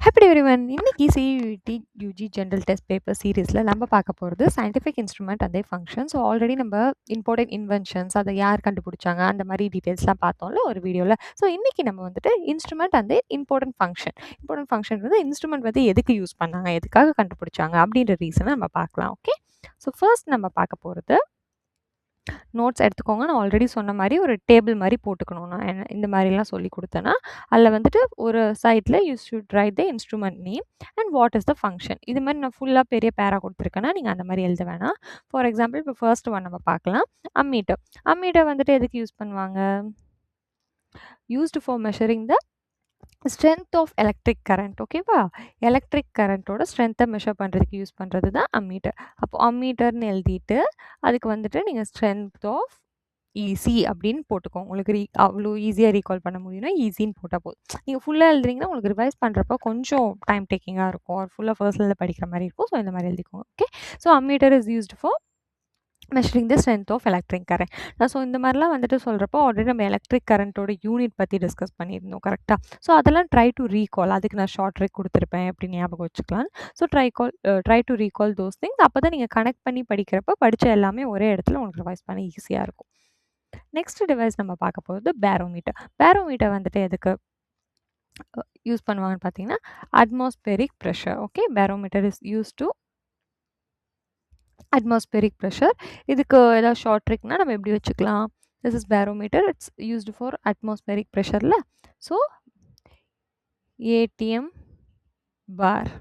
Happy everyone. இன்னைக்கு CUET UG general test paper சீரீஸில் நம்ம பார்க்க போகிறது சயின்டிஃபிக் இன்ஸ்ட்ருமெண்ட் அதே ஃபங்க்ஷன். ஸோ ஆல்ரெடி நம்ம இம்பார்ட்டன்ட் இன்வென்ஷன்ஸ் அதை யார் கண்டுபிடிச்சாங்க அந்த மாதிரி டீட்டெயில்ஸ்லாம் பார்த்தோம்ல ஒரு வீடியோவில். ஸோ இன்னைக்கு நம்ம வந்துட்டு இன்ஸ்ட்ருமெண்ட் அந்த இம்பார்ட்டன்ட் ஃபங்க்ஷன் வந்து இன்ஸ்ட்ருமெண்ட் வந்து எதுக்கு யூஸ் பண்ணாங்க, எதுக்காக கண்டுபிடிச்சாங்க அப்படின்ற ரீசனை நம்ம பார்க்கலாம். ஓகே, ஸோ ஃபர்ஸ்ட் நம்ம பார்க்க போகிறது நோட்ஸ் எடுத்துக்கோங்க. நான் ஆல்ரெடி சொன்ன மாதிரி ஒரு டேபிள் மாதிரி போட்டுக்கணும். நான் இந்த மாதிரிலாம் சொல்லி கொடுத்தேன்னா அதில் வந்துட்டு ஒரு சைடில் you should right the instrument name and what is the function. இது மாதிரி நான் ஃபுல்லாக பெரிய பேரா கொடுத்துருக்கேன்னா நீங்கள் அந்த மாதிரி எழுத வேணாம். ஃபார் எக்ஸாம்பிள் இப்போ ஃபர்ஸ்ட் ஒன் நம்ம பார்க்கலாம். அம்மீட்டர் வந்துட்டு எதுக்கு யூஸ் பண்ணுவாங்க? Used for measuring the strength of electric current. ஓகேவா, எலக்ட்ரிக் கரண்ட்டோட ஸ்ட்ரென்த்தை மெஷர் பண்ணுறதுக்கு யூஸ் பண்ணுறது தான் அம்மீட்டர். அப்போ அம்மீட்டர்னு எழுதிட்டு அதுக்கு வந்துட்டு நீங்கள் ஸ்ட்ரென்த் ஆஃப் ஈஸி அப்படின்னு போட்டுக்கோங்க. உங்களுக்கு அவ்வளோ ஈஸியாக ரீகால் பண்ண முடியும்னா ஈஸின்னு போட்டால் போதும். நீங்கள் ஃபுல்லாக எழுதுறீங்கன்னா உங்களுக்கு ரிவைஸ் பண்ணுறப்ப கொஞ்சம் டைம் டேக்கிங்காக இருக்கும், ஃபுல்லாக ஃபர்ஸ்ட்லேருந்து படிக்கிற மாதிரி இருக்கும். ஸோ இந்த மாதிரி எழுதிக்கோங்க. Okay, so ammeter is used for measuring the strength of electric current. So இந்த மாதிரிலாம் வந்துட்டு சொல்கிறப்போ ஆல்ரெடி நம்ம எலக்ட்ரிக் கரண்ட்டோட யூனிட் பற்றி டிஸ்கஸ் பண்ணியிருந்தோம் கரெக்டாக. ஸோ அதெல்லாம் ட்ரை டு ரீகால், அதுக்கு நான் ஷார்ட் ட்ரிக் கொடுத்துருப்பேன் எப்படி ஞாபகம் வச்சுக்கலாம். So try to recall those things. அப்போ தான் நீங்கள் கனெக்ட் பண்ணி படிக்கிறப்ப படித்த எல்லாமே ஒரே இடத்துல உங்களுக்கு ரிவைஸ் பண்ண ஈஸியாக இருக்கும். நெக்ஸ்ட் டிவைஸ் நம்ம பார்க்க போகிறது பேரோமீட்டர் வந்துட்டு எதுக்கு யூஸ் பண்ணுவாங்கன்னு பார்த்தீங்கன்னா atmospheric pressure. Okay, barometer is use to atmospheric pressure. இதுக்கு ஏதாவது ஷார்ட் ட்ரிக்னா நம்ம எப்படி வச்சுக்கலாம்? This is barometer, it's used for atmospheric ப்ரெஷரில். ஸோ ஏடிஎம் பார்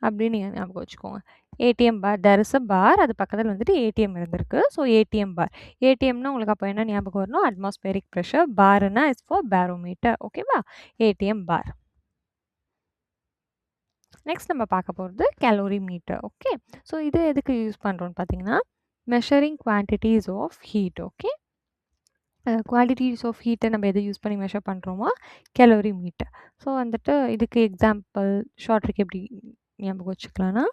அப்படின்னு நீங்கள் ஞாபகம் வச்சுக்கோங்க. ATM bar, there is a பார், அது பக்கத்தில் வந்துட்டு ஏடிஎம் இருந்திருக்கு. ஸோ ஏடிஎம் பார், ஏடிஎம்னா உங்களுக்கு அப்போ என்ன ஞாபகம் வரணும்? Atmospheric pressure. பார்னா இஸ் ஃபார் பேரோமீட்டர். ஓகேவா, ஏடிஎம் பார். நெக்ஸ்ட் நம்ம பார்க்க போகிறது கேலோரிமீட்டர். ஓகே, ஸோ இது எதுக்கு யூஸ் பண்ணுறோன்னு பார்த்தீங்கன்னா measuring quantities of heat. Okay, quantities of ஹீட்டை நம்ம எதை யூஸ் பண்ணி மெஷர் பண்ணுறோமோ கேலோரிமீட்டர். ஸோ வந்துட்டு இதுக்கு எக்ஸாம்பிள் ஷார்ட் ட்ரிக் எப்படி ஞாபகம் வச்சுக்கலாம்னா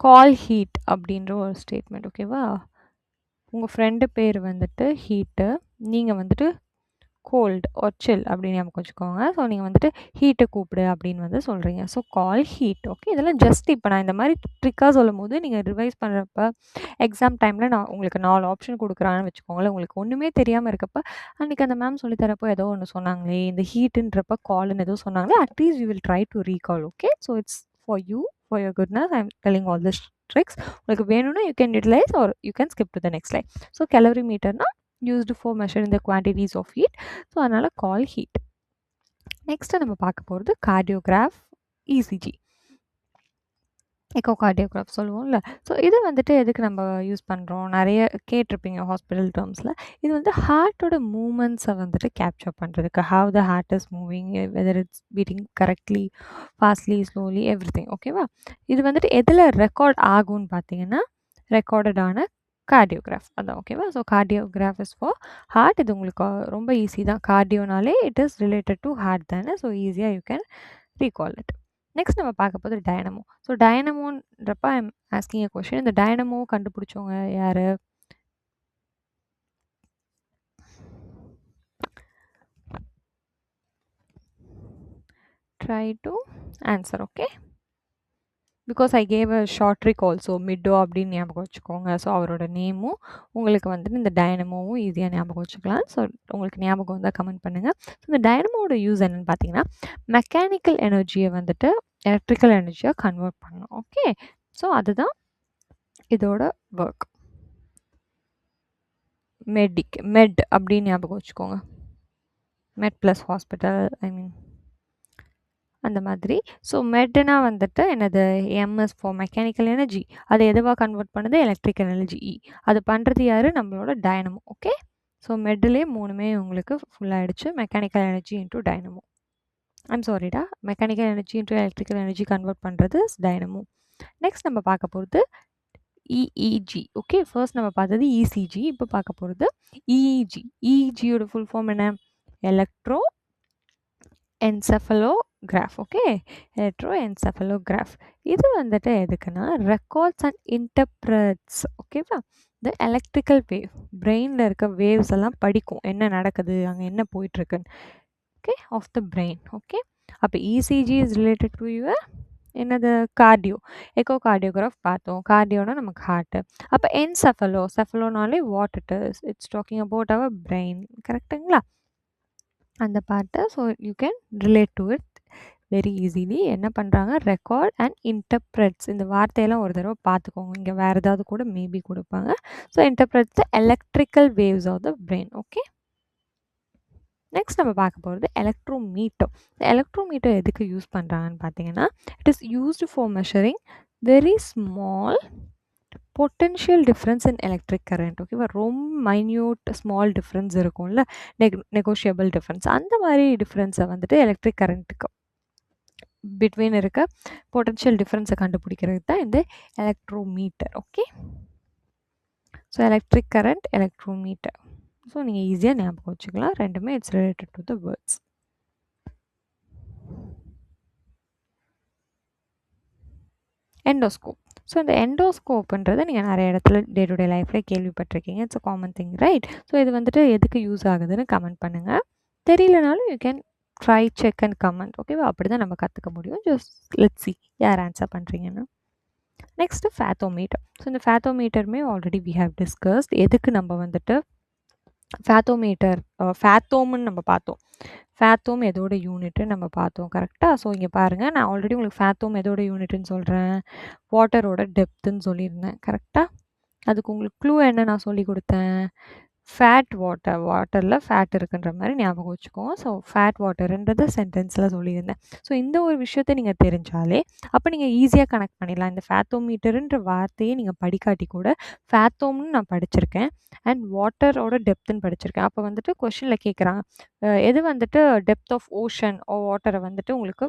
கால் ஹீட் அப்படின்ற ஒரு ஸ்டேட்மெண்ட். ஓகேவா, உங்கள் ஃப்ரெண்டு பேர் வந்துட்டு ஹீட்டு, நீங்கள் வந்துட்டு கோல்டு ஆர் சில் அப்படின்னு ஞாபகம் வச்சுக்கோங்க. ஸோ நீங்கள் வந்துட்டு ஹீட்டை கூப்பிடு அப்படின்னு வந்து சொல்கிறீங்க. ஸோ கால் ஹீட். ஓகே, இதெல்லாம் ஜஸ்ட் இப்போ நான் இந்த மாதிரி ட்ரிக்காக சொல்லும் போது நீங்கள் ரிவைஸ் பண்ணுறப்ப எக்ஸாம் டைமில் நான் உங்களுக்கு 4 ஆப்ஷன் கொடுக்குறான்னு வச்சுக்கோங்களேன். உங்களுக்கு ஒன்றுமே தெரியாமல் இருக்கப்ப அன்றைக்கி அந்த மேம் சொல்லித்தரப்போ ஏதோ ஒன்று சொன்னாங்களே, இந்த ஹீட்டுன்றப்ப கால்னு ஏதோ சொன்னாங்களே, at least you will try to recall. Okay, so it's for you, for your goodness I am telling all this tricks. உங்களுக்கு வேணும்னா you can utilize or you can skip to the next line. So கேலோரிமீட்டர்னா used for measuring the quantities of heat. So அதனால் cal heat. Next நம்ம பார்க்க போகிறது cardiograph, ECG, echo cardiograph சொல்லுவோம்ல. So இது வந்துட்டு எதுக்கு நம்ம யூஸ் பண்ணுறோம்? நிறைய கேட்டிருப்பீங்க ஹாஸ்பிட்டல் டேர்ம்ஸில். இது வந்து ஹார்ட்டோட மூமெண்ட்ஸை வந்துட்டு கேப்சர் பண்ணுறதுக்கு, how the heart is moving, whether it's beating correctly, fastly, slowly, everything. ஓகேவா, இது வந்துட்டு எதில் ரெக்கார்ட் ஆகும்னு பார்த்தீங்கன்னா ரெக்கார்டடான கார்டியோகிராஃப் அதான். ஓகேவா, so cardiograph is for heart. இது உங்களுக்கு ரொம்ப ஈஸி தான். கார்டியோனாலே it is related to heart தானே. ஸோ ஈஸியாக you can recall it. Next நம்ம பார்க்க போது டைனமோ. ஸோ டைனமோன்றப்ப I am asking a question. இந்த டைனமோ கண்டுபிடிச்சவங்க யார்? Try to answer. Okay, because I gave a short trick also, மிட்டோ அப்படின்னு ஞாபகம் வச்சுக்கோங்க. ஸோ அவரோட நேமும் உங்களுக்கு வந்துட்டு இந்த டைனமோவும் ஈஸியாக ஞாபகம் வச்சுக்கலாம். ஸோ உங்களுக்கு ஞாபகம் வந்தால் கமெண்ட் பண்ணுங்கள். ஸோ இந்த டைனமோட யூஸ் என்னென்னு பார்த்தீங்கன்னா மெக்கானிக்கல் எனர்ஜியை வந்துட்டு எலக்ட்ரிக்கல் எனர்ஜியாக கன்வெர்ட் பண்ணணும். ஓகே, ஸோ அதுதான் இதோட ஒர்க். மெட் அப்படின்னு ஞாபகம் வச்சுக்கோங்க. மெட் ப்ளஸ் ஹாஸ்பிட்டல், ஐ மீன் அந்த மாதிரி. ஸோ மெட்னா வந்துட்டு என்னது? M is for mechanical energy. அதை எதுவாக கன்வெர்ட் பண்ணுது? Electrical energy. அது பண்ணுறது யார்? நம்மளோட டைனமோ. ஓகே, ஸோ மெட்லேயே 3மே உங்களுக்கு ஃபுல்லாகிடுச்சு. Mechanical energy into dynamo. I'm சாரிடா, mechanical energy into electrical energy convert பண்ணுறது டைனமோ. நெக்ஸ்ட் நம்ம பார்க்க போகிறது இஇஜி. ஓகே, ஃபர்ஸ்ட் நம்ம பார்த்தது இசிஜி, இப்போ பார்க்க போகிறது இஇஜி. இஇஜியோட ஃபுல் ஃபார்ம் என்ன? Electroencephalograph. Okay, electroencephalograph. இது வந்துட்டு எதுக்குன்னா ரெக்கார்ட்ஸ் அண்ட் இன்டர்பிரட்ஸ். ஓகேவா, இந்த எலக்ட்ரிக்கல் வேவ் பிரெயினில் இருக்க வேவ்ஸ் எல்லாம் படிக்கும், என்ன நடக்குது அங்கே என்ன போயிட்டுருக்குன்னு. Okay, of the brain. Okay, அப்போ ECG is related to your என்னது கார்டியோ. எக்கோ கார்டியோகிராஃப் பார்த்தோம். கார்டியோனா நமக்கு ஹார்ட்டு. அப்போ செஃபலோனாலே what it is, it's talking about our brain. கரெக்டுங்களா அந்த part? So you can relate to it very easily. என்ன பண்ணுறாங்க, ரெக்கார்ட் அண்ட் இன்டர்பிரட்ஸ். இந்த வார்த்தையெல்லாம் ஒரு தடவை பார்த்துக்கோங்க, இங்கே வேறு ஏதாவது கூட மேபி கொடுப்பாங்க. So interprets the electrical waves of the brain. Okay, next நம்ம பார்க்க போகிறது எலக்ட்ரோமீட்டர். எலக்ட்ரோமீட்டர் எதுக்கு யூஸ் பண்ணுறாங்கன்னு பார்த்தீங்கன்னா, it is used for measuring very small potential difference in electric current. ஓகேவா, ரொம்ப மைன்யூட் ஸ்மால் டிஃப்ரென்ஸ் இருக்கும்ல, நெகோஷியபிள் டிஃப்ரென்ஸ். அந்த மாதிரி டிஃப்ரென்ஸை வந்துட்டு எலக்ட்ரிக் கரண்ட்டுக்கு பிட்வீன் இருக்க பொட்டென்ஷியல் டிஃப்ரென்ஸை கண்டுபிடிக்கிறது தான் இந்த electrometer. Okay, so electric current, electrometer. So நீங்கள் ஈஸியாக ஞாபகம் வச்சுக்கலாம், ரெண்டுமே it's related to the words. Endoscope. So இந்த எண்டோஸ்கோப்புன்றதை நீங்கள் நிறைய இடத்துல டே டு டே லைஃப்பில் கேள்விப்பட்டிருக்கீங்க. It's a common thing, right? So இது வந்துட்டு எதுக்கு யூஸ் ஆகுதுன்னு கமெண்ட் பண்ணுங்கள். தெரியலனாலும் you can try, check and comment. ஓகேவா, அப்படி தான் நம்ம கற்றுக்க முடியும். ஜஸ்ட் லெட்ஸ் சி யார் ஆன்சர் பண்ணுறீங்கன்னு. Next fathometer. ஸோ இந்த ஃபேத்தோமீட்டருமே ஆல்ரெடி வி ஹேவ் டிஸ்கஸ்ட். எதுக்கு நம்ம வந்துட்டு ஃபேத்தோமீட்டர், ஃபேத்தோம்னு நம்ம பார்த்தோம். ஃபேத்தோம் எதோட யூனிட்டு நம்ம பார்த்தோம். கரெக்டாக? ஸோ இங்கே பாருங்கள், நான் ஆல்ரெடி உங்களுக்கு ஃபேத்தோம் எதோட யூனிட்டுன்னு சொல்கிறேன், வாட்டரோட டெப்த்துன்னு சொல்லியிருந்தேன். கரெக்டாக? அதுக்கு உங்களுக்கு க்ளூ என்ன நான் சொல்லி கொடுத்தேன், ஃபேட் வாட்டரில் ஃபேட் இருக்குன்ற மாதிரி ஞாபகம் வச்சுக்கோங்க. ஸோ ஃபேட் வாட்டருன்றது சென்டென்ஸில் சொல்லியிருந்தேன். ஸோ இந்த ஒரு விஷயத்தை நீங்கள் தெரிஞ்சாலே அப்போ நீங்கள் ஈஸியாக கனெக்ட் பண்ணிடலாம். இந்த ஃபேத்தோமீட்டருன்ற வார்த்தையை நீங்கள் படிக்காட்டி கூட ஃபேத்தோம்னு நான் படிச்சிருக்கேன் அண்ட் வாட்டரோட டெப்த்துன்னு படிச்சிருக்கேன். அப்போ வந்துட்டு கொஷினில் கேட்குறாங்க எது வந்துட்டு டெப்த் ஆஃப் ஓஷன் ஓ வாட்டரை வந்துட்டு உங்களுக்கு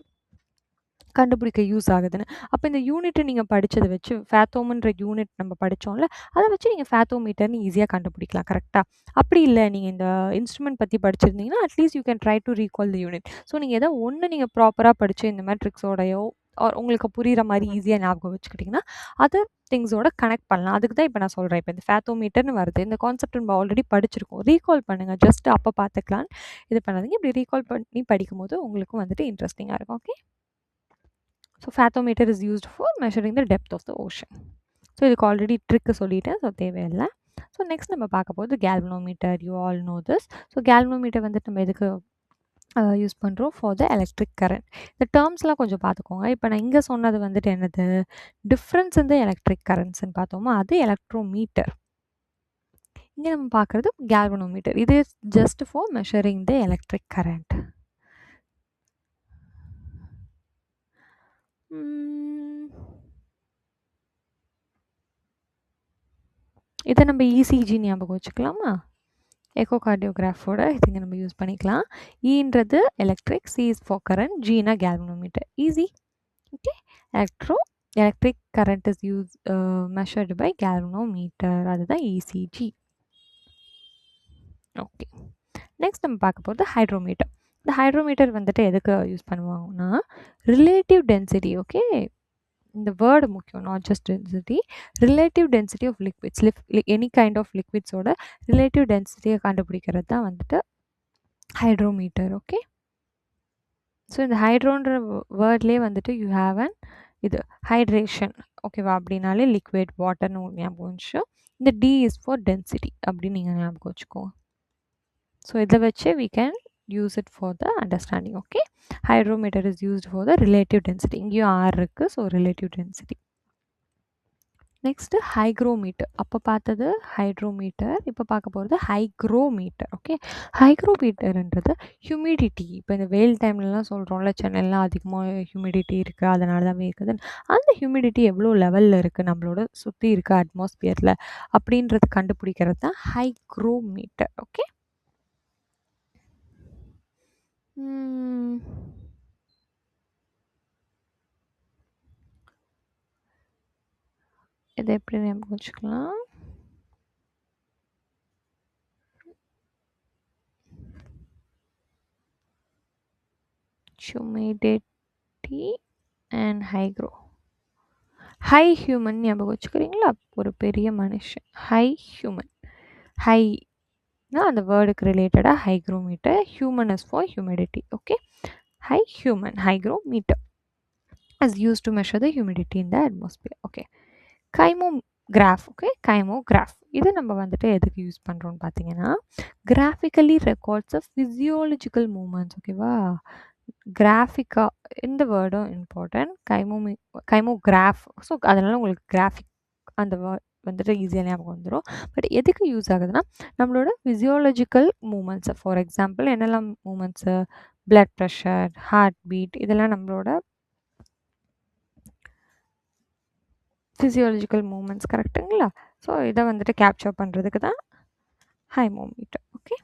கண்டுபிடிக்க யூஸ் ஆகுதுன்னு. அப்போ இந்த யூனிட்டை நீங்கள் படித்ததை வச்சு, ஃபேத்தோம்ன்ற யூனிட் நம்ம படித்தோம்ல, அதை வச்சு நீங்கள் ஃபேத்தோமீட்டர்னு ஈஸியாக கண்டுபிடிக்கலாம். கரெக்டாக? அப்படி இல்லை, நீங்கள் இந்த இன்ஸ்ட்ருமெண்ட் பற்றி படிச்சிருந்தீங்கன்னா at least you can try to recall the unit. So நீங்கள் ஏதோ ஒன்று நீங்கள் ப்ராப்பராக படித்து இந்த மாதிரி ட்ரிக்ஸோடையோ உங்களுக்கு புரிகிற மாதிரி ஈஸியாக ஞாபகம் வச்சுக்கிட்டிங்கன்னா அதர் திங்ஸோட கனெக்ட் பண்ணலாம். அதுக்கு தான் இப்போ நான் சொல்கிறேன். இப்போ இந்த ஃபேத்தோமீட்டர்னு வருது, இந்த கான்செப்ட் நம்ம ஆல்ரெடி படிச்சிருக்கோம். ரீகால் பண்ணுங்கள், ஜஸ்ட் அப்போ பார்த்துக்கலான்னு இது பண்ணாதீங்க. இப்படி ரீகால் பண்ணி படிக்கும்போது உங்களுக்கும் வந்துட்டு இன்ட்ரெஸ்டிங்காக இருக்கும். Okay, so fathometer is used for measuring the depth of the ocean. So இதுக்கு ஆல்ரெடி ட்ரிக்கு சொல்லிட்டேன், ஸோ தேவையில்லை. ஸோ நெக்ஸ்ட் நம்ம பார்க்க போது galvanometer. You all know this. So galvanometer வந்துட்டு நம்ம எதுக்கு யூஸ் பண்ணுறோம், ஃபார் த எலக்ட்ரிக் கரண்ட். இந்த டேர்ம்ஸ்லாம் கொஞ்சம் பார்த்துக்கோங்க. இப்போ நான் இங்கே சொன்னது வந்துட்டு என்னது, டிஃப்ரென்ஸ் இந்த எலக்ட்ரிக் கரண்ட்ஸ்ன்னு பார்த்தோமா, அது எலக்ட்ரோமீட்டர். இங்கே நம்ம பார்க்குறது கேல்வனோமீட்டர். இது just for measuring the electric current. இதை நம்ம இசிஜி ஞாபகம் வச்சுக்கலாமா, எக்கோ கார்டியோகிராஃபோட இதுங்க நம்ம யூஸ் பண்ணிக்கலாம். ஈன்றது electric, C is for current, ஜினா galvanometer. Easy. Okay, electric current is use measured by galvanometer, அதுதான் இசிஜி. ஓகே, நெக்ஸ்ட் நம்ம பார்க்க போகிறது ஹைட்ரோமீட்டர். இந்த ஹைட்ரோமீட்டர் வந்துட்டு எதுக்கு யூஸ் பண்ணுவாங்கன்னா ரிலேட்டிவ் டென்சிட்டி. ஓகே, இந்த வேர்டு முக்கியம், not just density. Relative density of liquids, any kind of லிக்விட்ஸோட ரிலேட்டிவ் டென்சிட்டியை கண்டுபிடிக்கிறது தான் வந்துட்டு ஹைட்ரோமீட்டர். ஓகே, ஸோ இந்த ஹைட்ரோன்ற வேர்ட்லேயே வந்துட்டு யூ ஹாவ் அன் இது ஹைட்ரேஷன். ஓகேவா, அப்படின்னாலே லிக்விட் வாட்டர்னு ஞாபகம் வச்சு, இந்த டி இஸ் ஃபார் டென்சிட்டி அப்படின்னு நீங்கள் ஞாபகம் வச்சுக்கோங்க. ஸோ இதை வச்சு we can use it for the understanding. Okay, hydrometer is used for the relative density. இங்கேயும் R இருக்கு, so relative density. Next hygrometer. அப்போ பார்த்தது ஹைட்ரோமீட்டர், இப்போ பார்க்க போகிறது ஹைக்ரோமீட்டர். Okay, ஹைக்ரோமீட்டர்ன்றது humidity. இப்போ இந்த வெயில் டைம்லலாம் சொல்கிறோம்ல, சென்னைலாம் அதிகமாக ஹியூமிடிட்டி இருக்குது, அதனால தான் வேர்க்குதுன்னு. அந்த ஹியூமிடிட்டி எவ்வளோ லெவலில் இருக்குது நம்மளோட சுற்றி இருக்க அட்மாஸ்பியரில் அப்படின்றது கண்டுபிடிக்கிறது தான் ஹைக்ரோமீட்டர். ஓகே, இதை எப்படி ஞாபகம் வச்சுக்கலாம், humidity and hygrometer. High human ஞாபகம் வச்சுக்கிறீங்களா? ஒரு பெரிய மனுஷன். High human. ஹைனா அந்த வேர்டுக்கு ரிலேட்டடாக hygrometer. Human is for humidity. Okay, high human hygrometer is used to measure the humidity in the atmosphere. Okay, kymograph. Okay, kymograph இது நம்ம வந்துட்டு எதுக்கு யூஸ் பண்ணுறோம்னு பார்த்தீங்கன்னா, graphically records of physiological movements. ஓகேவா, கிராஃபிக்காக இந்த வேர்டும் இம்பார்ட்டன்ட். கைமோகிராஃப். ஸோ அதனால் உங்களுக்கு கிராஃபிக் அந்த வேர்ட் வந்துட்டு ஈஸியாக ஞாபகம் வந்துடும். பட் எதுக்கு யூஸ் ஆகுதுன்னா, நம்மளோட ஃபிசியோலஜிக்கல் மூமெண்ட்ஸை, ஃபார் எக்ஸாம்பிள் என்னெல்லாம் moments, blood pressure, heart beat, இதெல்லாம் நம்மளோட ஃபிசியோலஜிக்கல் மூமெண்ட்ஸ். கரெக்டுங்களா? ஸோ இதை வந்துட்டு கேப்சர் பண்ணுறதுக்கு தான் ஹைமோமீட்டர். ஓகே,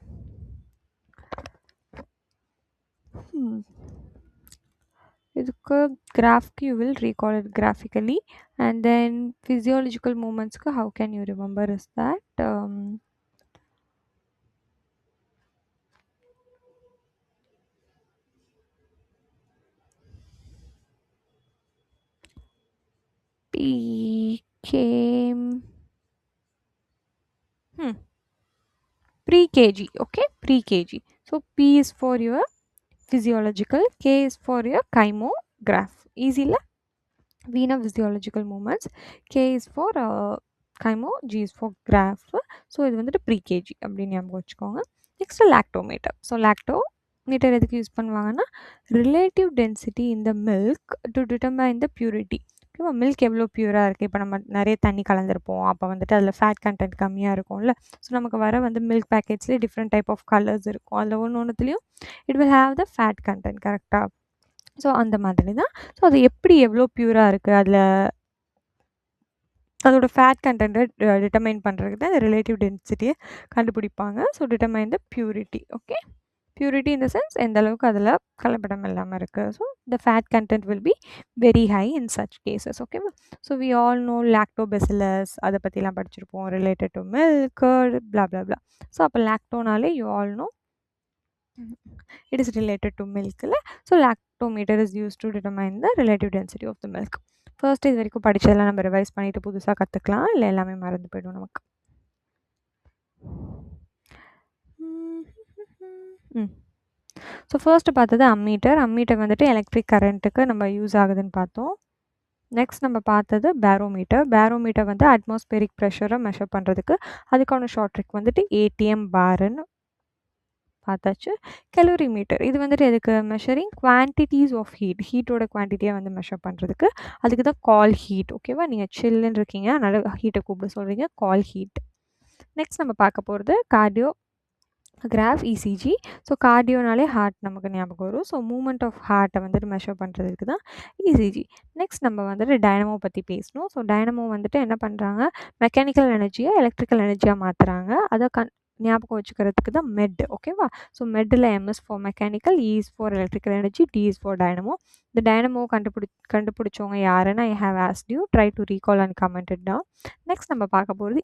இதுக்கு கிராஃப்க்கு you will recall it graphically. And then physiological மூமெண்ட்ஸ்க்கு how can you remember is that pre-kg. Okay, pre-kg. So P is for your physiological, K is for your kymograph. Easy la? V na physiological movements, K is for chymo, G is for graph. So இது வந்துட்டு pre-kg அப்படின்னு ஞாபகம் வச்சுக்கோங்க. Next lactometer. So lactometer எதுக்கு use பண்ணுவாங்கன்னா, relative density in the milk to determine the purity. ஓகேவா, milk எவ்வளோ பியூராக இருக்குது. இப்போ நம்ம நிறைய தண்ணி கலந்துருப்போம், அப்போ வந்துட்டு அதில் ஃபேட் கண்டென்ட் கம்மியாக இருக்கும்ல. ஸோ நமக்கு வர வந்து மில்க் பேக்கெட்ஸ்லேயே டிஃப்ரெண்ட் டைப் ஆஃப் கலர்ஸ் இருக்கும். அதில் ஒன்றுத்துலேயும் it will have the fat content. கரெக்டாக? ஸோ அந்த மாதிரி தான். ஸோ அது எப்படி எவ்வளோ பியூராக இருக்குது, அதில் அதோட ஃபேட் கண்டென்ட்டை டிட்டர்மைன் பண்ணுறதுக்கு தான் ரிலேட்டிவ் டென்சிட்டியை கண்டுபிடிப்பாங்க. So determine the purity. Okay, purity in the sense எந்த அளவுக்கு அதில் கலப்படம் இல்லாமல் இருக்குது. So the fat content will be very high in such cases. ஓகேவா? So we all know lactobacillus, அதை பற்றிலாம் படிச்சிருப்போம், related to milk, blah blah blah. So அப்போ லாக்டோனாலே you all know it is related to milk. So lactometer is used to determine the relative density of the milk. First இது வரைக்கும் படித்ததெல்லாம் நம்ம revise பண்ணிவிட்டு புதுசாக கற்றுக்கலாம், இல்லை எல்லாமே மறந்து போய்டும் நமக்கு. ஸோ ஃபர்ஸ்ட்டு பார்த்தது அம்மீட்டர். அம்மீட்டர் வந்துட்டு எலக்ட்ரிக் கரண்ட்டுக்கு நம்ம யூஸ் ஆகுதுன்னு பார்த்தோம். நெக்ஸ்ட் நம்ம பார்த்தது பேரோமீட்டர். பேரோமீட்டர் வந்து அட்மாஸ்பியரிக் ப்ரெஷரை மெஷர் பண்ணுறதுக்கு, அதுக்கான ஷார்ட் ட்ரிக் வந்துட்டு ஏடிஎம் பார்ன்னு பார்த்தாச்சு. கலோரிமீட்டர் இது வந்துட்டு எதுக்கு, மெஷரிங் குவான்டிட்டிஸ் ஆஃப் ஹீட், ஹீட்டோட குவான்டிட்டியை வந்து மெஷர் பண்ணுறதுக்கு. அதுக்கு தான் கால் ஹீட். ஓகேவா, நீங்கள் சில்லுன்னு இருக்கீங்க, அதனால் ஹீட்டை கூப்பிட சொல்கிறீங்க, கால் ஹீட். நெக்ஸ்ட் நம்ம பார்க்க போகிறது கார்டியோ கிராஃப், இசிஜி. ஸோ கார்டியோனாலே ஹார்ட் நமக்கு ஞாபகம் வரும். ஸோ மூமெண்ட் ஆஃப் ஹார்ட்டை வந்துட்டு மெஷர் பண்ணுறதுக்கு தான் இசிஜி. நெக்ஸ்ட் நம்ம வந்துட்டு டைனமோ பற்றி பேசணும். ஸோ டைனமோ வந்துட்டு என்ன பண்ணுறாங்க, மெக்கானிக்கல் எனர்ஜியை எலக்ட்ரிக்கல் எனர்ஜியாக மாற்றுறாங்க. அதை ஞாபகம் வச்சுக்கிறதுக்கு தான் மெட். ஓகேவா, ஸோ மெட்டில் M is for mechanical, E is for electrical energy, D is for dynamo. இந்த டைனமோ கண்டுபிடிச்சவங்க யாருன்னா, I have asked you, try to recall and comment it down. Next நம்ம பார்க்க போகிறது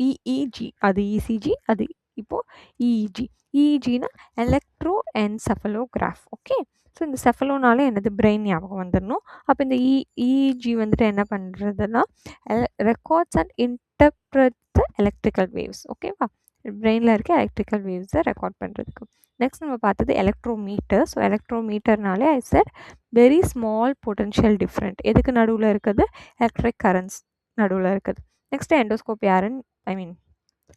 இஇஜி. அது இசிஜி, அது இப்போது இஇஜி. இஇஜினா எலக்ட்ரோ என்செஃபலோகிராஃப். ஓகே, ஸோ இந்த செஃபலோனாலே என்னது, பிரெயின் ஞாபகம் வந்துடணும். அப்போ இந்த இஇஜி வந்துட்டு என்ன பண்ணுறதுன்னா, records and interpret the electrical waves. ஓகேவா, பிரெயினில் இருக்க எலக்ட்ரிக்கல் வேவ்ஸை ரெக்கார்ட் பண்ணுறதுக்கு. நெக்ஸ்ட் நம்ம பார்த்தது எலக்ட்ரோமீட்டர். ஸோ எலக்ட்ரோமீட்டர்னாலே I said very small potential different. எதுக்கு நடுவில் இருக்குது, எலக்ட்ரிக் கரண்ட்ஸ் நடுவில் இருக்குது. நெக்ஸ்ட்டு எண்டோஸ்கோப் யாருன்னு, ஐ மீன்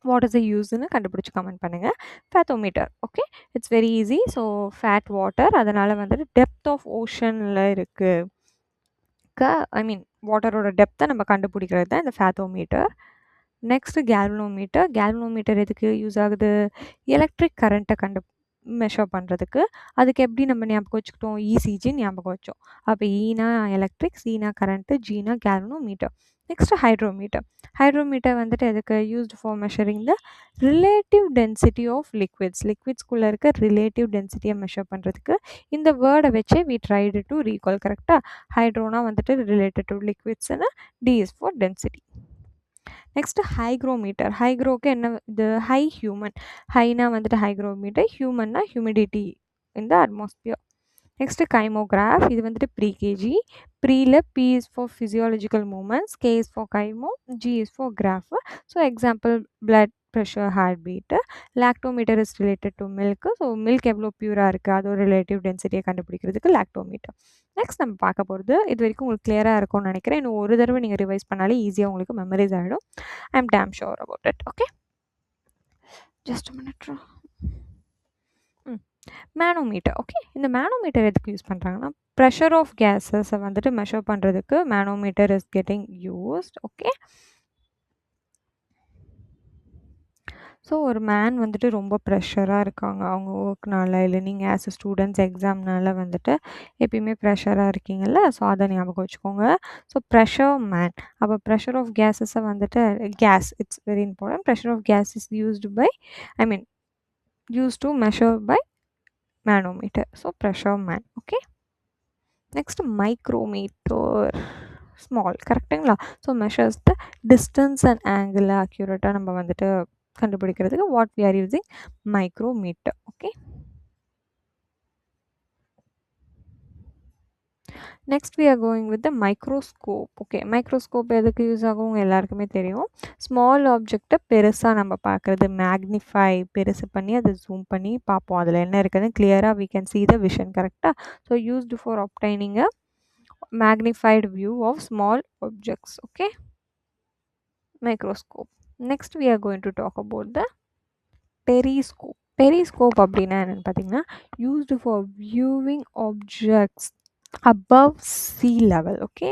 வாட் இஸ் த யூஸ்ன்னு கண்டுபிடிச்சி கமெண்ட் பண்ணுங்கள். Fathometer. Okay, it's very easy. So fat water, அதனால் வந்துட்டு டெப்த் ஆஃப் ஓஷனில் இருக்குது, ஐ மீன் வாட்டரோட டெப்த்தை நம்ம கண்டுபிடிக்கிறது தான் இந்த ஃபேத்தோமீட்டர். Next galvanometer. கேல்வனோமீட்டர் எதுக்கு யூஸ் ஆகுது, எலக்ட்ரிக் கரண்ட்டை மெஷர் பண்ணுறதுக்கு. அதுக்கு எப்படி நம்ம ஞாபகம் வச்சுக்கிட்டோம், இசிஜி ஞாபகம் வச்சோம். அப்போ ஈனா எலக்ட்ரிக், சீனா கரண்ட்டு, ஜீனா கேல்வனோமீட்டர். Next hydrometer. ஹைட்ரோமீட்டர் வந்துட்டு எதுக்கு, used for measuring the relative density of liquids. லிக்விட்ஸ்குள்ளே இருக்க ரிலேட்டிவ் டென்சிட்டியை மெஷர் பண்ணுறதுக்கு. இந்த வேர்டை வச்சே வி ட்ரைடு டு ரீகால். கரெக்டாக, ஹைட்ரோனா வந்துட்டு ரிலேட்டட் டு லிக்விட்ஸ்னா, D is for density. Next hygrometer. ஹைக்ரோக்கு என்ன, இது ஹை ஹியூமன். ஹைனா வந்துட்டு ஹைக்ரோமீட்டர், ஹியூமன்னா humidity in the atmosphere. Next kymograph. இது வந்துட்டு ப்ரீ கேஜி. ப்ரீல P is for physiological movements, K is for kymo, G is for graph. So example blood pressure, heart beat. Lactometer is related to milk. So milk எவ்வளோ பியூராக இருக்குது அதோட relative டென்சிட்டியை கண்டுபிடிக்கிறதுக்கு lactometer. Next நம்ம பார்க்க போகிறது, இது வரைக்கும் உங்களுக்கு கிளியராக இருக்கும்னு நினைக்கிறேன். இன்னும் ஒரு தடவை நீங்கள் ரிவைஸ் பண்ணாலே ஈஸியாக உங்களுக்கு மெமரைஸ் ஆகிடும். I am damn sure about it. Okay, just minute. Manometer. Okay, இந்த மேனோமீட்டர் எதுக்கு யூஸ் பண்ணுறாங்கன்னா, ப்ரெஷர் ஆஃப் கேஸஸை வந்துட்டு மெஷர் பண்ணுறதுக்கு manometer is getting used. Okay, so ஒரு மேன் வந்துட்டு ரொம்ப ப்ரெஷராக இருக்காங்க அவங்க ஒர்க்னால, இல்லை நீங்கள் ஆஸ் அ ஸ்டூடெண்ட்ஸ் எக்ஸாம்னால வந்துட்டு எப்பயுமே ப்ரெஷராக இருக்கீங்கல்ல, ஸோ அதை ஞாபகம் வச்சுக்கோங்க. So pressure man. அப்போ ப்ரெஷர் ஆஃப் கேஸஸை வந்துட்டு gas, it's very important. Pressure of gas is used by, I mean use to measure by manometer. So pressure man. Okay, next micrometer. Small, கரெக்டுங்களா? So measures the distance and angle அக்யூரேட்டாக நம்ம வந்துட்டு கண்டுபிடிக்கிறதுக்கு what we are using micrometer. Okay, next we are going with the microscope. Okay, microscope எதுக்கு use ஆகும் எல்லாருக்குமே தெரியும். Small ஆப்ஜெக்டை பெருசாக நம்ம பார்க்குறது, மேக்னிஃபை பெருசு பண்ணி அதை ஜூம் பண்ணி பார்ப்போம் அதில் என்ன இருக்குதுன்னு கிளியராக we can see the vision. கரெக்டாக? So used for obtaining a magnified view of small objects. Okay, microscope. Next we are going to talk about the periscope. Periscope அப்படின்னா என்னென்னு பார்த்தீங்கன்னா, used for viewing objects above sea level. Okay,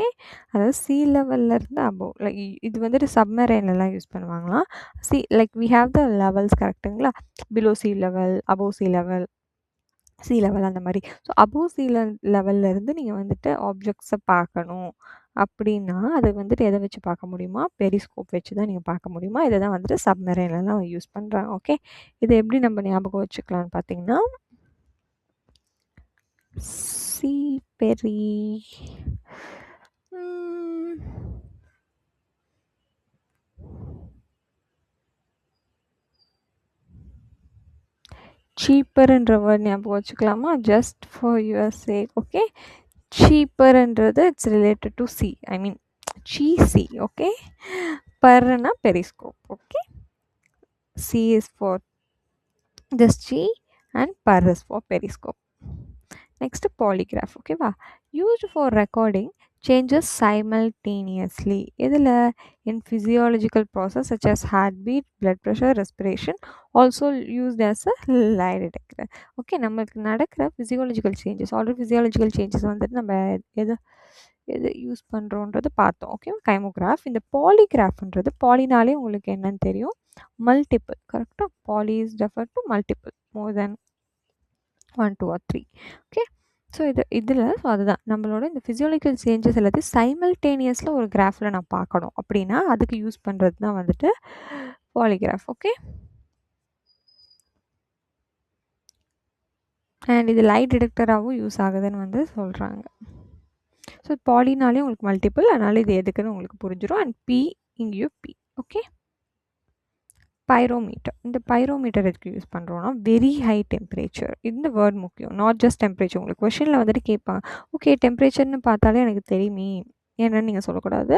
அதாவது sea லெவல்லேருந்து above, like இது வந்துட்டு சப்மரைன்லலாம் use பண்ணுவாங்களாம். Like we have the levels, கரெக்டுங்களா? below sea level, above sea level, sea level அந்த மாதிரி. ஸோ above sea லெவல்லேருந்து நீங்கள் வந்துட்டு ஆப்ஜெக்ட்ஸை பார்க்கணும் அப்படின்னா அது வந்துட்டு எதை வச்சு பார்க்க முடியுமா? பெரிஸ்கோப் வச்சு தான் நீங்கள் பார்க்க முடியுமா? இதை தான் வந்துட்டு சப்மரைன்லலாம் யூஸ் பண்ணுறாங்க. ஓகே, இது எப்படி நம்ம ஞாபகம் வச்சுக்கலான்னு பார்த்தீங்கன்னா, பெரி சீப்பர்ன்ற வேர்ட் ஞாபகம் வச்சுக்கலாமா? Just for your sake. Okay, சீப்பர்ன்றது it's related to sea, I mean sea. Okay, பர்னா periscope. Okay, sea is for this G and per is for periscope. Next, polygraph. ஓகேவா? used for recording changes simultaneously. இதில் in physiological process such as heartbeat, blood pressure, respiration, also used as a lie detector. Okay, நம்மளுக்கு நடக்கிற physiological changes, already physiological changes வந்துட்டு நம்ம எது யூஸ் பண்ணுறோன்றது பார்த்தோம். Okay, kymograph. இந்த பாலிகிராஃப்ன்றது, பாலினாலே உங்களுக்கு என்னன்னு தெரியும், மல்டிபிள். கரெக்டாக? Poly is refer to multiple, more than 1, 2 or 3. Okay, so இதில் ஸோ அதுதான் நம்மளோட இந்த ஃபிசியாலஜிக்கல் சேஞ்சஸ் எல்லாத்தையும் சைமல்டேனியஸில் ஒரு கிராஃபில் நான் பார்க்கணும் அப்படின்னா அதுக்கு யூஸ் பண்ணுறது தான் வந்துட்டு பாலிகிராஃப். ஓகே, அண்ட் இது லைட் டிடெக்டராகவும் யூஸ் ஆகுதுன்னு வந்து சொல்கிறாங்க. ஸோ பாலினாலே உங்களுக்கு மல்டிபிள், அதனால் இது எதுக்குன்னு உங்களுக்கு புரிஞ்சிடும். அண்ட் பி இங்கேயும் பி. Okay, pyrometer. இந்த பைரோமீட்டர் எதுக்கு யூஸ் பண்ணுறோன்னா, வெரி ஹை டெம்பரேச்சர். இந்த வேர்ட் முக்கியம், நாட் ஜஸ்ட் டெம்பரேச்சர். உங்களுக்கு கொஷனில் வந்துட்டு கேட்பாங்க, ஓகே டெம்பரேச்சர்னு பார்த்தாலே எனக்கு தெரியுமே என்னன்னு நீங்கள் சொல்லக்கூடாது.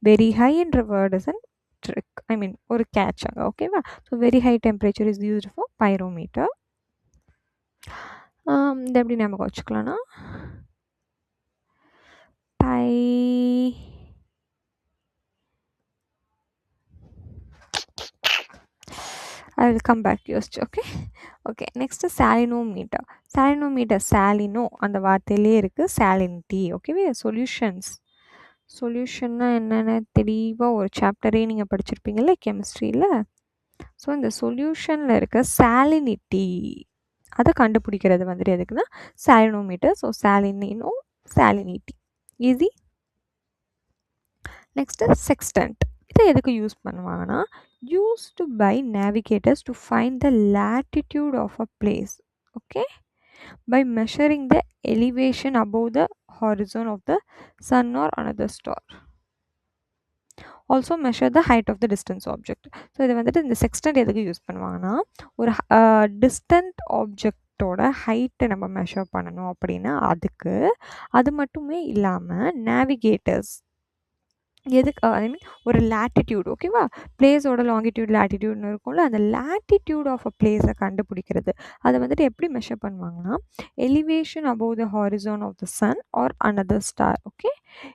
வெரி ஹைன்ற word is and trick, I mean ஒரு கேட்ச் அங்கே. ஓகேவா? So very high temperature is used for pyrometer. இது எப்படி ஞாபகம் வச்சுக்கலாம்னா, I will come back to yours. Okay, next is salinometer. Salino அந்த வார்த்தையிலே இருக்குது, salinity. ஓகேவே, சொல்யூஷன்னா என்னென்னு தெளிவாக ஒரு சாப்டரே நீங்கள் படிச்சிருப்பீங்கள்ல கெமிஸ்ட்ரியில். ஸோ இந்த சொல்யூஷனில் இருக்க சாலினிட்டி அதை கண்டுபிடிக்கிறது வந்துட்டு எதுக்குன்னா salinometer. So salinity easy. Next sextant. இதை எதுக்கு யூஸ் பண்ணுவாங்கன்னா, used by navigators to find the latitude of a place. Okay, by measuring the elevation above the horizon of the sun or another star. Also measure the height of the distance object. So இதை வந்துட்டு இந்த செக்ஸ்டன்ட் எதுக்கு use பண்ணுவாங்கன்னா, ஒரு distant object ஆப்ஜெக்ட்டோட ஹைட்டை நம்ம measure பண்ணணும் அப்படின்னா அதுக்கு, அது மட்டுமே இல்லாமல் நேவிகேட்டர்ஸ் எதுக்கு ஐ மீன் ஒரு லேட்டிடியூட் ஓகேவா, பிளேஸோட லாங்கிடியூட் லேட்டிடியூட்னு இருக்கும்ல, அந்த லேட்டிடியூட் ஆஃப் அ பிளேஸை கண்டுபிடிக்கிறது. அதை வந்துட்டு எப்படி மெஷர் பண்ணுவாங்கன்னா elevation above the horizon of the sun or another star. Okay,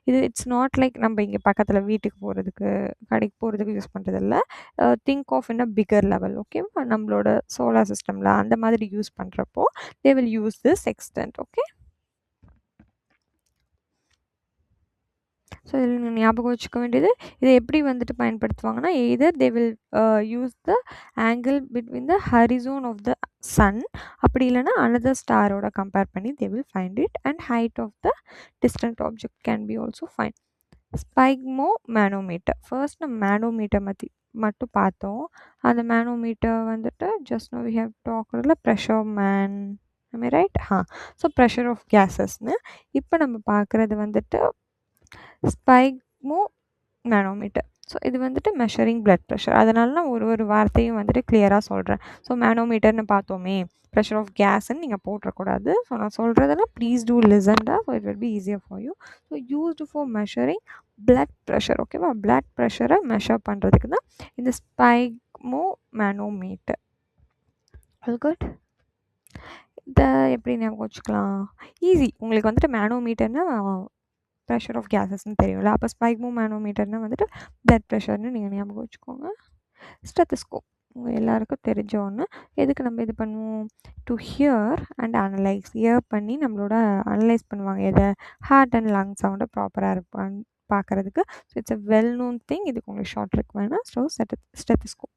இது இட்ஸ் நாட் லைக் நம்ம இங்கே பக்கத்தில் வீட்டுக்கு போகிறதுக்கு கடைக்கு போகிறதுக்கு யூஸ் பண்ணுறது இல்லை. Think of in a figure level. ஓகேவா, நம்மளோட சோலார் சிஸ்டமில் அந்த மாதிரி யூஸ் பண்ணுறப்போ they will use this extent. Okay, so இதில் நீங்கள் ஞாபகம் வச்சுக்க வேண்டியது, இதை எப்படி வந்துட்டு பயன்படுத்துவாங்கன்னா either they will use the angle between the horizon of the sun, அப்படி இல்லைன்னா அனதர் ஸ்டாரோட கம்பேர் பண்ணி they will find it, and height of the distant object can be also find. Sphygmomanometer, first நம்ம manometer மட்டும் பார்த்தோம். அந்த manometer வந்துட்டு just know we have டாக்ல pressure man right. So pressure of கேஸஸ்னு. இப்போ நம்ம பார்க்குறது வந்துட்டு ஸ்பைக்மோ மேனோமீட்டர். ஸோ இது வந்துட்டு மெஷரிங் பிளட் ப்ரெஷர். அதனால நான் ஒரு வார்த்தையும் வந்துட்டு கிளியராக சொல்கிறேன். ஸோ மேனோமீட்டர்னு பார்த்தோமே, ப்ரெஷர் ஆஃப் கேஸ்ன்னு நீங்கள் போட்டுறக்கூடாது. ஸோ நான் சொல்கிறதெல்லாம் ப்ளீஸ் டூ லிசன்டா, so it will be easier for you. So used for measuring blood pressure. ஓகேவா, பிளட் ப்ரெஷரை மெஷர் பண்ணுறதுக்கு தான் இந்த ஸ்பைக்மோ மேனோமீட்டர். All good. இதை எப்படி ஞாபகம் வச்சுக்கலாம்? ஈஸி. உங்களுக்கு வந்துட்டு மேனோமீட்டர்னால் ப்ரெஷர் ஆஃப் கேஸஸ்ன்னு தெரியும்ல, அப்போ ஸ்பைக்மோ மேனோமீட்டர்னால் வந்துட்டு பிளட் ப்ரெஷர்னு நீங்கள் ஞாபகம் வச்சுக்கோங்க. ஸ்டெத்தஸ்கோப் உங்கள் எல்லாருக்கும் தெரிஞ்ச ஒன்று. எதுக்கு நம்ம இது பண்ணுவோம்? To hear and analyse. Here பண்ணி நம்மளோட அனலைஸ் பண்ணுவாங்க எதை, ஹார்ட் அண்ட் லங் சவுண்டை ப்ராப்பராக இருப்பான்னு பார்க்குறதுக்கு. So it's a well known thing. இதுக்கு உங்களுக்கு ஷார்ட் இருக்கு வேணால். So stethoscope.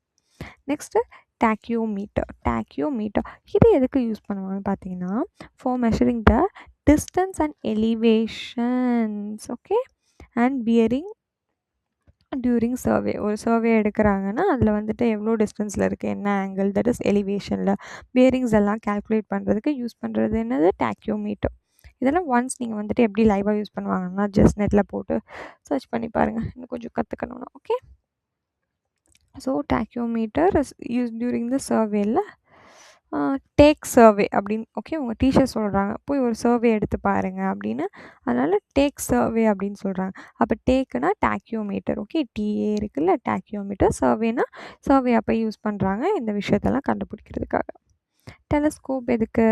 நெக்ஸ்ட்டு டாக்கியோமீட்டர். இது எதுக்கு யூஸ் பண்ணுவாங்கன்னு பார்த்தீங்கன்னா for measuring the distance and elevations. Okay, and bearing during survey. ஒரு சர்வே எடுக்கிறாங்கன்னா அதில் வந்துட்டு எவ்வளோ டிஸ்டன்ஸில் இருக்குது, என்ன ஆங்கிள், தட் இஸ் எலிவேஷனில் பியரிங்ஸ் எல்லாம் கேல்குலேட் பண்ணுறதுக்கு யூஸ் பண்ணுறது என்னது, டாக்கியோமீட்டர். இதெல்லாம் ஒன்ஸ் நீங்கள் வந்துட்டு எப்படி லைவாக யூஸ் பண்ணுவாங்கன்னா ஜஸ்ட் நெட்டில் போட்டு சர்ச் பண்ணி பாருங்கள், இன்னும் கொஞ்சம் கற்றுக்கணும்னா. Okay, so tacheometer is use during the சர்வேல. டேக் சர்வே அப்படின்னு. ஓகே, உங்கள் டீச்சர் சொல்கிறாங்க போய் ஒரு சர்வே எடுத்து பாருங்கள் அப்படின்னு, அதனால் டேக் சர்வே அப்படின்னு சொல்கிறாங்க. அப்போ டேக்குனா டாக்கியோமீட்டர். ஓகே, டிஏ இருக்குல்ல, டாக்கியோமீட்டர். சர்வேனா சர்வே அப்போ யூஸ் பண்ணுறாங்க இந்த விஷயத்தெல்லாம் கண்டுபிடிக்கிறதுக்காக. டெலஸ்கோப் எதுக்கு?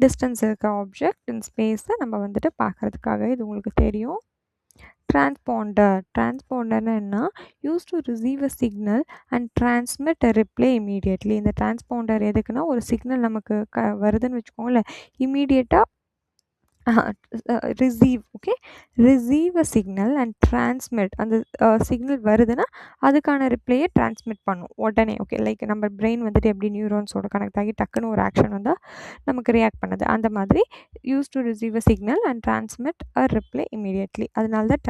டிஸ்டன்ஸ் இருக்க ஆப்ஜெக்ட் இன் ஸ்பேஸை நம்ம வந்துட்டு பார்க்குறதுக்காக. இது உங்களுக்கு தெரியும். டிரான்ஸ்பாண்டர்னா என்ன? Use to receive a signal and transmit a reply immediately. இந்த டிரான்ஸ்பாண்டர் எதுக்குன்னா ஒரு சிக்னல் நமக்கு வருதுன்னு வச்சுக்கோங்களேன், இமீடியட்டாக receive. Okay, receive a signal and transmit. அந்த சிக்னல் வருதுன்னா அதுக்கான ரிப்ளையை டிரான்ஸ்மிட் பண்ணும் உடனே. ஓகே, லைக் நம்ம பிரெயின் வந்துட்டு எப்படி நியூரான்ஸோட கனெக்ட் ஆகி டக்குன்னு ஒரு ஆக்ஷன் வந்தால் நமக்கு ரியாக்ட் பண்ணுது, அந்த மாதிரி use to receive a signal and transmit a reply immediately. அதனால தான்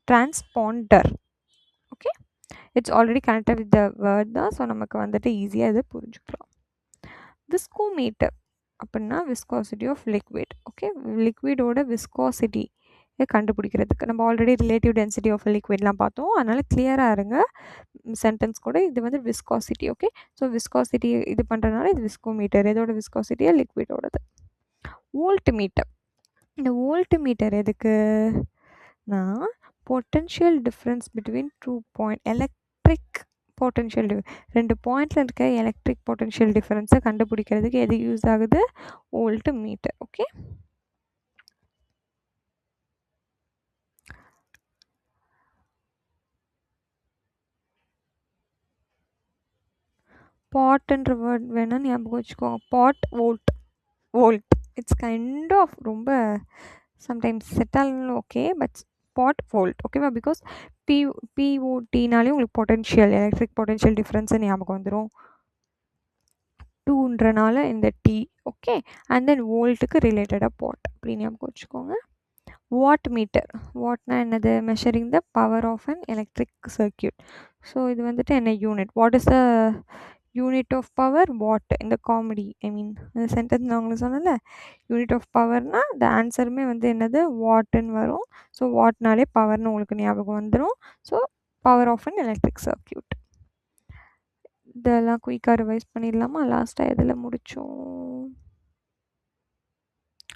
transponder. Okay, it's already connected with the word தான். ஸோ நமக்கு வந்துட்டு ஈஸியாக இதை புரிஞ்சுக்கலாம். விஸ்கோமீட்டர் அப்படின்னா விஸ்காசிட்டி ஆஃப் லிக்விட். ஓகே, லிக்விடோட விஸ்காசிட்டி கண்டுபிடிக்கிறதுக்கு நம்ம ஆல்ரெடி ரிலேட்டிவ் டென்சிட்டி ஆஃப் லிக்விட்லாம் பார்த்தோம். அதனால் கிளியராக இருங்க சென்டென்ஸ் கூட. இது வந்து விஸ்காசிட்டி. ஓகே, ஸோ விஸ்காசிட்டி இது பண்ணுறதுனால இது விஸ்கோமீட்டர். இதோட விஸ்காசிட்டியாக லிக்விடோடது. Volt meter. இந்த வோல்ட் மீட்டர் எதுக்குன்னா potential difference between 2 point electric potential ரெண்டு பாயிண்டில் இருக்க எலக்ட்ரிக் பொட்டென்ஷியல் டிஃப்ரென்ஸை கண்டுபிடிக்கிறதுக்கு எது யூஸ் ஆகுது? Voltmeter. ஓகே, பாட்ன்ற வேர்ட் வேணால் ஞாபகம் வச்சுக்கோங்க. Pot, volt it's kind of ரொம்ப சம்டைம்ஸ் செட் ஆகணும். Okay, but pot volt. ஓகேவா, பிகாஸ் பிஓடினாலே உங்களுக்கு பொட்டென்ஷியல் எலக்ட்ரிக் பொட்டென்ஷியல் டிஃப்ரென்ஸு ஞாபகம் வந்துடும். 2ன்றனால இந்த டி. ஓகே, அண்ட் தென் வோல்ட்டுக்கு ரிலேட்டடாக பாட் அப்படி ஞாபகம் வச்சுக்கோங்க. What meter. வாட்னா என்னது? Measuring the power of an electric circuit. So இது வந்துட்டு என்ன unit? What is the unit of power? Watt. இந்த காமெடி இந்த சென்டென்ஸ் நான் உங்களுக்கு சொன்னல, யூனிட் ஆஃப் பவர்னா இந்த ஆன்சருமே வந்து என்னது? வாட்டுன்னு வரும். ஸோ வாட்னாலே பவர்னு உங்களுக்கு ஞாபகம் வந்துடும். So power of an electric circuit. இதெல்லாம் குயிக்காக ரிவைஸ் பண்ணிடலாமா? லாஸ்ட்டாக எதில் முடித்தோம்?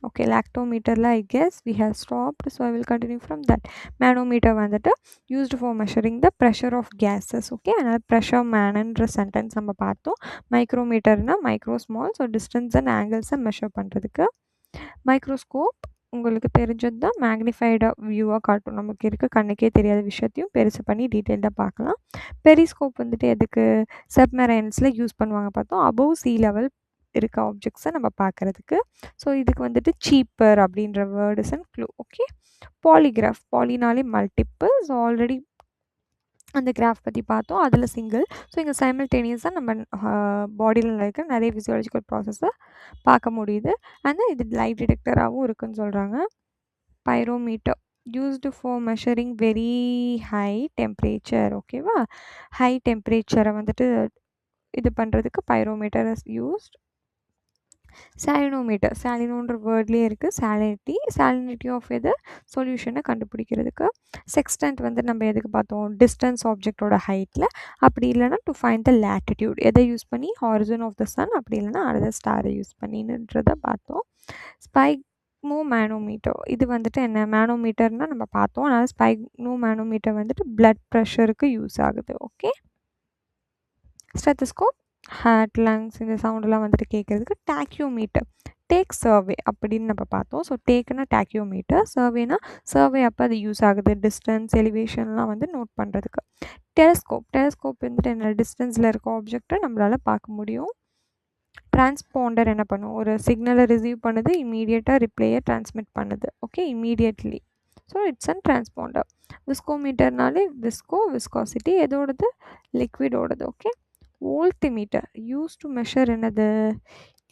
Okay, lactometer I guess we have stopped, so I will continue from that. Manometer வந்துட்டு used for measuring the pressure of gases. Okay, அதனால் pressure manன்ற sentence நம்ம பார்த்தோம். மைக்ரோமீட்டர்னா micro small, so distance and ஆங்கிள்ஸை மெஷர் பண்ணுறதுக்கு. மைக்ரோஸ்கோப் உங்களுக்கு தெரிஞ்சது தான், மேக்னிஃபைடாக வியூவாக காட்டும், நமக்கு இருக்க கண்ணுக்கே தெரியாத விஷயத்தையும் பெருசு பண்ணி டீட்டெயில்டாக பார்க்கலாம். பெரிஸ்கோப் வந்துட்டு எதுக்கு சப்மரைன்ஸில் யூஸ் பண்ணுவாங்க பார்த்தோம், அபவ் சீ லெவல் இருக்க ஆப்ஜெக்ட்ஸை நம்ம பார்க்குறதுக்கு. ஸோ இதுக்கு வந்துட்டு சீப்பர் அப்படின்ற word is and clue. Okay, polygraph, பாலினாலே மல்டிப்பிள், ஸோ ஆல்ரெடி அந்த கிராஃப் பற்றி பார்த்தோம், அதில் சிங்கிள். ஸோ இங்கே சைமல்டேனியஸாக நம்ம பாடியில் இருக்க நிறைய ஃபிசியாலஜிக்கல் ப்ராசஸை பார்க்க முடியுது. அண்ட் இது லைட் டிடெக்டராகவும் இருக்குதுன்னு சொல்கிறாங்க. Pyrometer used for measuring very high temperature. ஓகேவா, ஹை டெம்பரேச்சரை வந்துட்டு இது பண்ணுறதுக்கு பைரோமீட்டர் இஸ் யூஸ்ட். சாலினோமீட்டர், சாலினோன்ற வேர்ட்லேயே இருக்குது, சாலினிட்டி ஆஃப் எது சொல்யூஷனை கண்டுபிடிக்கிறதுக்கு. செக்ஸ்டன்ட் வந்து நம்ம எதுக்கு பார்த்தோம், டிஸ்டன்ஸ் ஆப்ஜெக்டோட ஹைட்டில், அப்படி இல்லைனா டு ஃபைண்ட் த லேட்டிடியூட், எதை யூஸ் பண்ணி ஹாரிசன் ஆஃப் த சன், அப்படி இல்லைனா அதர் ஸ்டாரை யூஸ் பண்ணின்றதை பார்த்தோம். ஸ்பைக்மோ மேனோமீட்டர், இது வந்துட்டு என்ன, மேனோமீட்டர்னால் நம்ம பார்த்தோம், அதனால் ஸ்பைக்மோ மேனோமீட்டர் வந்துட்டு பிளட் ப்ரெஷருக்கு யூஸ் ஆகுது. ஓகே, ஸ்டெத்தஸ்கோப் ஹார்ட், லங்ஸ் இந்த சவுண்டெல்லாம் வந்துட்டு கேட்குறதுக்கு. டாக்கியோமீட்டர், டேக் சர்வே அப்படின்னு நம்ம பார்த்தோம். ஸோ டேக்குன்னா டாக்கியோமீட்டர், சர்வேனா சர்வே அப்போ அது யூஸ் ஆகுது, டிஸ்டன்ஸ் எலிவேஷன்லாம் வந்து நோட் பண்ணுறதுக்கு. டெலஸ்கோப் வந்துட்டு என்ன, டிஸ்டன்ஸில் இருக்க ஆப்ஜெக்டை நம்மளால் பார்க்க முடியும். டிரான்ஸ்பாண்டர் என்ன பண்ணும், ஒரு சிக்னலை ரிசீவ் பண்ணுது, இமீடியட்டாக ரிப்ளேயை டிரான்ஸ்மிட் பண்ணுது. Okay, immediately, so it's and transponder. விஸ்கோமீட்டர்னாலே விஸ்காசிட்டி எதோடது, லிக்விடோடது. Okay, voltmeter use to measure என்னது,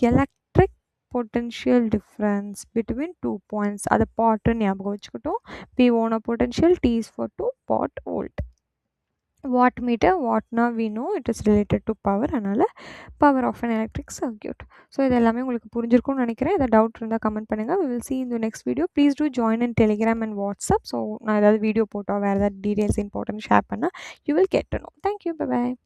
electric potential difference between 2 points. அதை பாட்டுன்னு ஞாபகம் வச்சுக்கிட்டோம். P1 பொட்டென்ஷியல், T is for 2, pot volt. Wattmeter, வாட்னா we know it is related to power, அதனால் power of an electric circuit. So இது எல்லாமே உங்களுக்கு புரிஞ்சிருக்கும்னு நினைக்கிறேன். ஏதாவது டவுட் இருந்தால் கமெண்ட் பண்ணுங்கள். we will see in the next video. Please do join in Telegram and WhatsApp. So நான் ஏதாவது வீடியோ போட்டோம், வேறு ஏதாவது டீட்டெயில்ஸ் இம்பார்ட்டன்ட் ஷேர் பண்ணால் you will get to know. Thank you, bye bye.